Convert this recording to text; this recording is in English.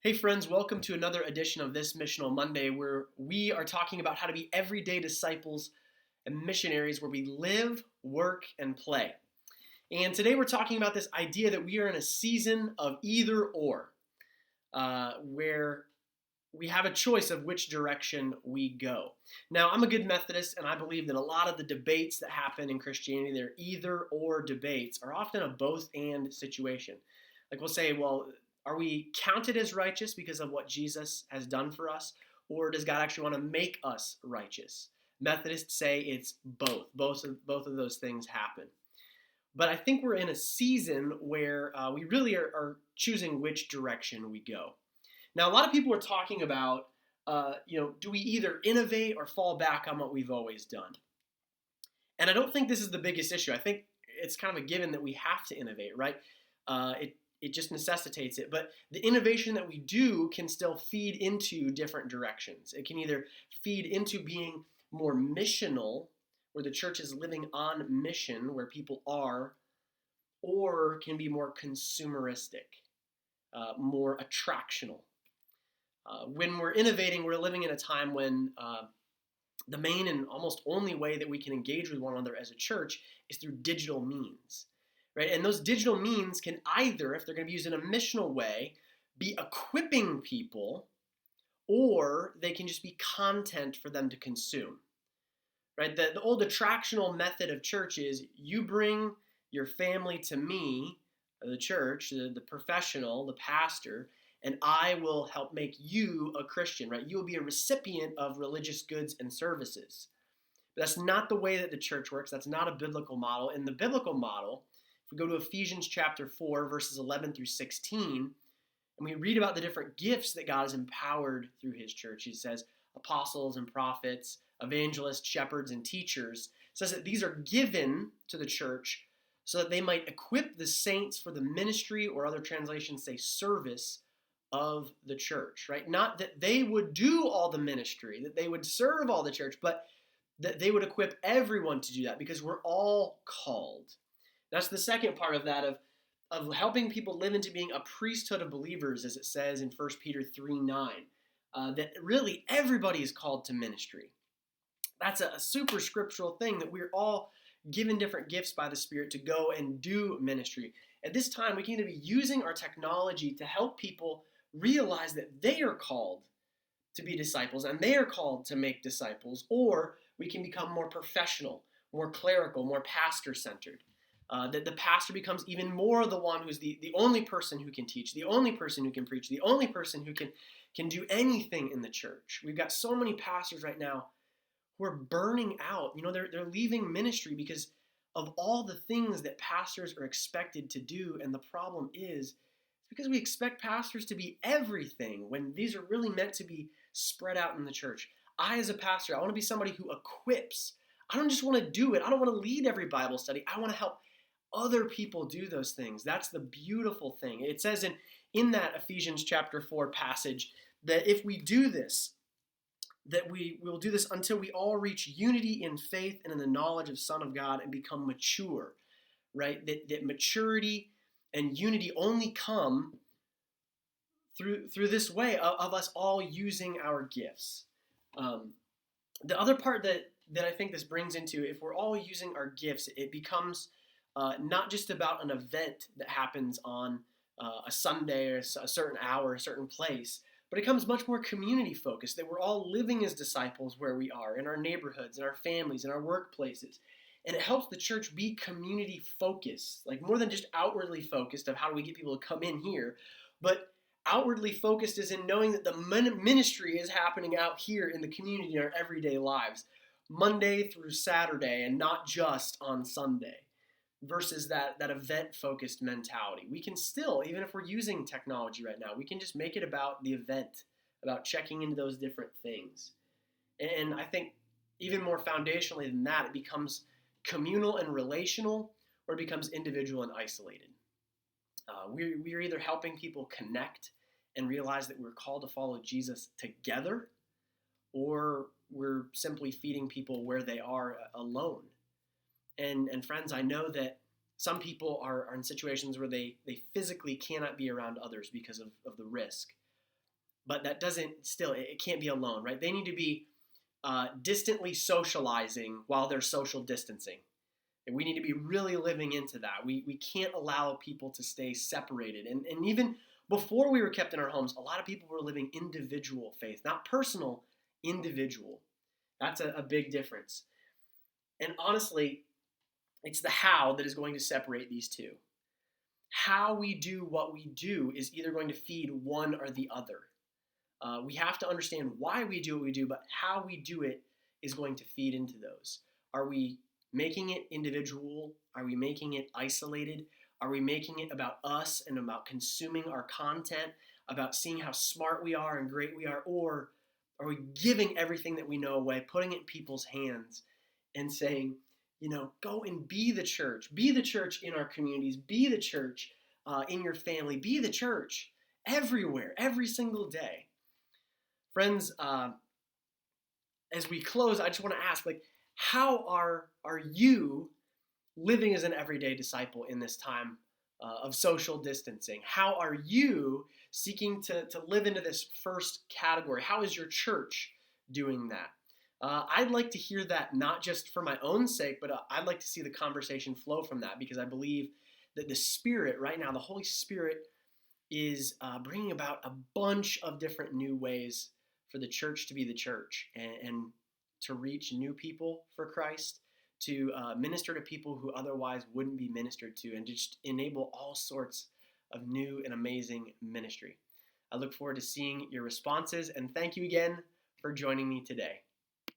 Hey friends, welcome to another edition of this Missional Monday where we are talking about how to be everyday disciples and missionaries where we live, work, and play. And today we're talking about this idea that we are in a season of either or, where we have a choice of which direction we go. Now, I'm a good Methodist, and I believe that a lot of the debates that happen in Christianity, they're either or debates, are often a both and situation. Like we'll say, well, are we counted as righteous because of what Jesus has done for us, or does God actually want to make us righteous? Methodists say it's both. Both of those things happen. But I think we're in a season where we really are choosing which direction we go. Now, a lot of people are talking about, do we either innovate or fall back on what we've always done? And I don't think this is the biggest issue. I think it's kind of a given that we have to innovate, right? It just necessitates it. But the innovation that we do can still feed into different directions. It can either feed into being more missional, where the church is living on mission, where people are, or can be more consumeristic, more attractional. When we're innovating, we're living in a time when the main and almost only way that we can engage with one another as a church is through digital means, right? And those digital means can either, if they're going to be used in a missional way, be equipping people, or they can just be content for them to consume, right? The old attractional method of church is you bring your family to me, the church, the professional, the pastor, and I will help make you a Christian, right? You will be a recipient of religious goods and services. But that's not the way that the church works. That's not a biblical model. In the biblical model, if we go to Ephesians chapter 4, verses 11 through 16, and we read about the different gifts that God has empowered through his church, he says apostles and prophets, evangelists, shepherds, and teachers. It says that these are given to the church so that they might equip the saints for the ministry, or other translations say service, of the church, right? Not that they would do all the ministry, that they would serve all the church, but that they would equip everyone to do that, because we're all called. That's the second part of that, of helping people live into being a priesthood of believers, as it says in 1 Peter 3:9, that really everybody is called to ministry. That's a super scriptural thing, that we're all given different gifts by the Spirit to go and do ministry. At this time, we can either be using our technology to help people realize that they are called to be disciples and they are called to make disciples, or we can become more professional, more clerical, more pastor-centered. That the pastor becomes even more the one who's the only person who can teach, the only person who can preach, the only person who can do anything in the church. We've got so many pastors right now who are burning out. They're leaving ministry because of all the things that pastors are expected to do. And the problem is because we expect pastors to be everything when these are really meant to be spread out in the church. I, as a pastor, I want to be somebody who equips. I don't just want to do it. I don't want to lead every Bible study. I want to help other people do those things. That's the beautiful thing. It says in that Ephesians chapter 4 passage that if we do this, that we will do this until we all reach unity in faith and in the knowledge of Son of God and become mature, right? That maturity and unity only come through this way of us all using our gifts. The other part that I think this brings into, if we're all using our gifts, it becomes not just about an event that happens on a Sunday or a certain hour, a certain place, but it becomes much more community focused, that we're all living as disciples where we are, in our neighborhoods, in our families, in our workplaces. And it helps the church be community focused, like more than just outwardly focused of how do we get people to come in here, but outwardly focused is in knowing that the ministry is happening out here in the community in our everyday lives, Monday through Saturday, and not just on Sunday, versus that event-focused mentality. We can still, even if we're using technology right now, we can just make it about the event, about checking into those different things. And I think even more foundationally than that, it becomes communal and relational, or it becomes individual and isolated. We're either helping people connect and realize that we're called to follow Jesus together, or we're simply feeding people where they are alone. And friends, I know that some people are in situations where they physically cannot be around others because of the risk. but that doesn't still, it can't be alone, right? They need to be distantly socializing while they're social distancing. And we need to be really living into that. We can't allow people to stay separated. And even before we were kept in our homes, a lot of people were living individual faith, not personal, individual. That's a big difference. And honestly, it's the how that is going to separate these two. How we do what we do is either going to feed one or the other. We have to understand why we do what we do, but how we do it is going to feed into those. Are we making it individual? Are we making it isolated? Are we making it about us and about consuming our content, about seeing how smart we are and great we are? Or are we giving everything that we know away, putting it in people's hands and saying, go and be the church. Be the church in our communities. Be the church in your family. Be the church everywhere, every single day. Friends, as we close, I just want to ask, how are you living as an everyday disciple in this time of social distancing? How are you seeking to live into this first category? How is your church doing that? I'd like to hear that, not just for my own sake, but I'd like to see the conversation flow from that, because I believe that the Spirit right now, the Holy Spirit, is bringing about a bunch of different new ways for the church to be the church and to reach new people for Christ, to minister to people who otherwise wouldn't be ministered to, and just enable all sorts of new and amazing ministry. I look forward to seeing your responses, and thank you again for joining me today.